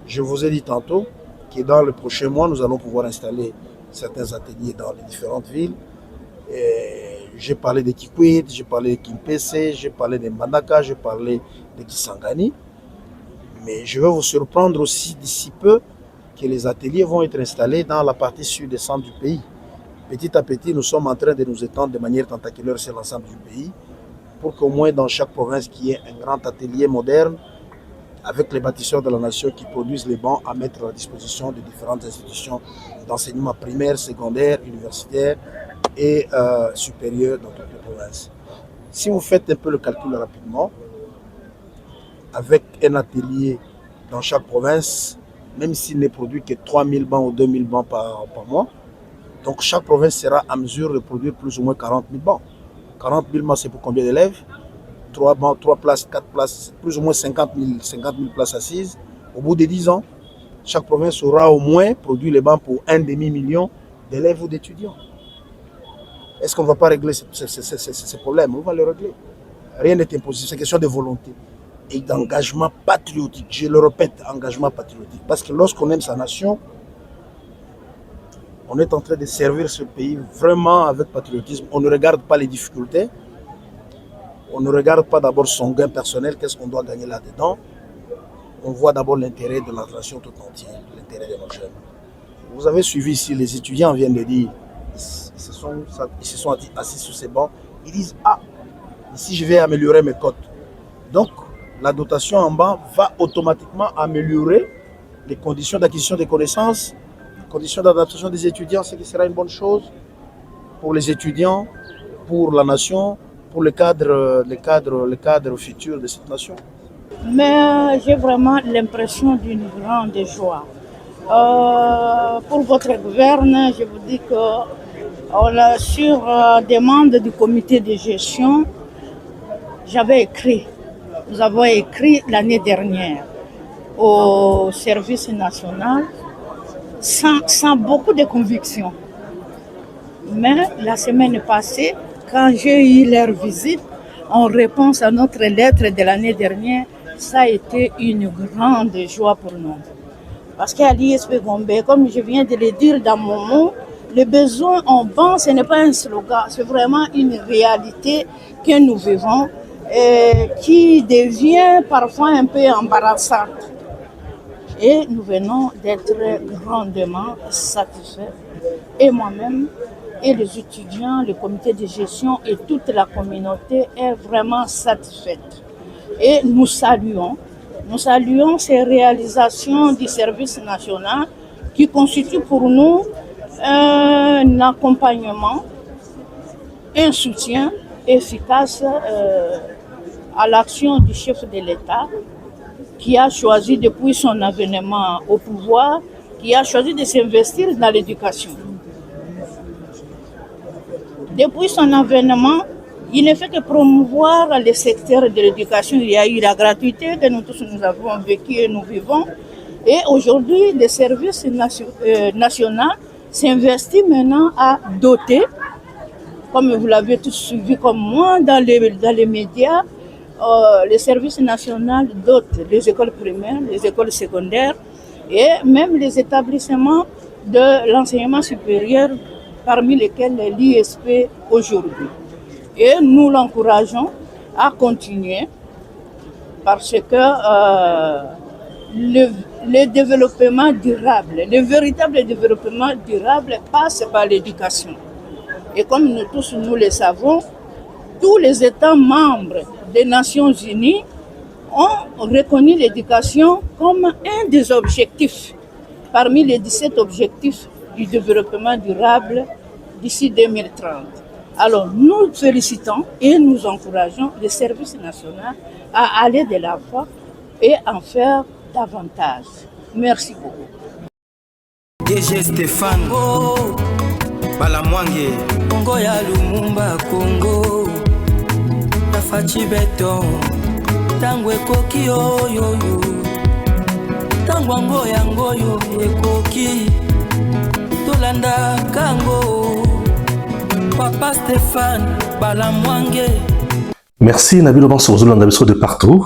Je vous ai dit tantôt que dans le prochain mois, nous allons pouvoir installer certains ateliers dans les différentes villes. J'ai parlé de Kikwit, j'ai parlé de Kimpese, j'ai parlé de Mbandaka, j'ai parlé de Kisangani. Mais je vais vous surprendre aussi d'ici peu que les ateliers vont être installés dans la partie sud et centre du pays. Petit à petit, nous sommes en train de nous étendre de manière tentaculaire sur l'ensemble du pays pour qu'au moins dans chaque province, qu'il y ait un grand atelier moderne avec les bâtisseurs de la nation qui produisent les bancs à mettre à la disposition de différentes institutions d'enseignement primaire, secondaire, universitaire et supérieur dans toutes les provinces. Si vous faites un peu le calcul rapidement, avec un atelier dans chaque province, même s'il n'est produit que 3000 bancs ou 2000 bancs par mois, donc chaque province sera à mesure de produire plus ou moins 40 000 bancs. 40 000 bancs, c'est pour combien d'élèves? 3 bancs, 3 places, 4 places, plus ou moins 50 000 places assises. Au bout de 10 ans, chaque province aura au moins produit les bancs pour 1,5 million d'élèves ou d'étudiants. Est-ce qu'on ne va pas régler ces problèmes? On va les régler. Rien n'est impossible, c'est question de volonté et d'engagement patriotique. Je le répète, engagement patriotique. Parce que lorsqu'on aime sa nation, on est en train de servir ce pays vraiment avec patriotisme. On ne regarde pas les difficultés. On ne regarde pas d'abord son gain personnel, qu'est-ce qu'on doit gagner là-dedans. On voit d'abord l'intérêt de la nation tout entière, l'intérêt de nos jeunes. Vous avez suivi ici, les étudiants viennent de dire, ils se sont assis sur ces bancs, ils disent, ah, ici je vais améliorer mes cotes. Donc, la dotation en bas va automatiquement améliorer les conditions d'acquisition des connaissances, les conditions d'adaptation des étudiants, ce qui sera une bonne chose pour les étudiants, pour la nation, pour le cadre futur de cette nation. Mais j'ai vraiment l'impression d'une grande joie. Pour votre gouverne, je vous dis que sur demande du comité de gestion, nous avons écrit l'année dernière au service national sans beaucoup de conviction. Mais la semaine passée, quand j'ai eu leur visite, en réponse à notre lettre de l'année dernière, ça a été une grande joie pour nous. Parce qu'à l'ISP Gombe, comme je viens de le dire dans mon mot, le besoin en banc, ce n'est pas un slogan, c'est vraiment une réalité que nous vivons et qui devient parfois un peu embarrassante. Et nous venons d'être grandement satisfaits. Et moi-même, et les étudiants, le comité de gestion et toute la communauté est vraiment satisfaite. Et nous saluons ces réalisations du service national qui constituent pour nous un accompagnement, un soutien efficace à l'action du chef de l'État qui a choisi depuis son avènement au pouvoir, qui a choisi de s'investir dans l'éducation. Depuis son avènement, il ne fait que promouvoir le secteur de l'éducation. Il y a eu la gratuité que nous tous nous avons vécu et nous vivons. Et aujourd'hui, le service national s'investit maintenant à doter, comme vous l'avez tous suivi comme moi dans les médias, le service national dote les écoles primaires, les écoles secondaires et même les établissements de l'enseignement supérieur, parmi lesquels l'ISP aujourd'hui. Et nous l'encourageons à continuer parce que le développement durable, le véritable développement durable passe par l'éducation. Et comme nous tous nous le savons, tous les États membres des Nations Unies ont reconnu l'éducation comme un des objectifs, parmi les 17 objectifs du développement durable d'ici 2030. Alors nous félicitons et nous encourageons le service national à aller de l'avant et en faire davantage. Merci beaucoup. DG Stéphane Balamwange Congo ya Lumumba Congo Tafachi Beton Tango ekoki oyoyo Tango ngoya ngoyo ekoki Tolanda kango Papa Stéphane Balamwange. Merci Nabil Oban sur de partout.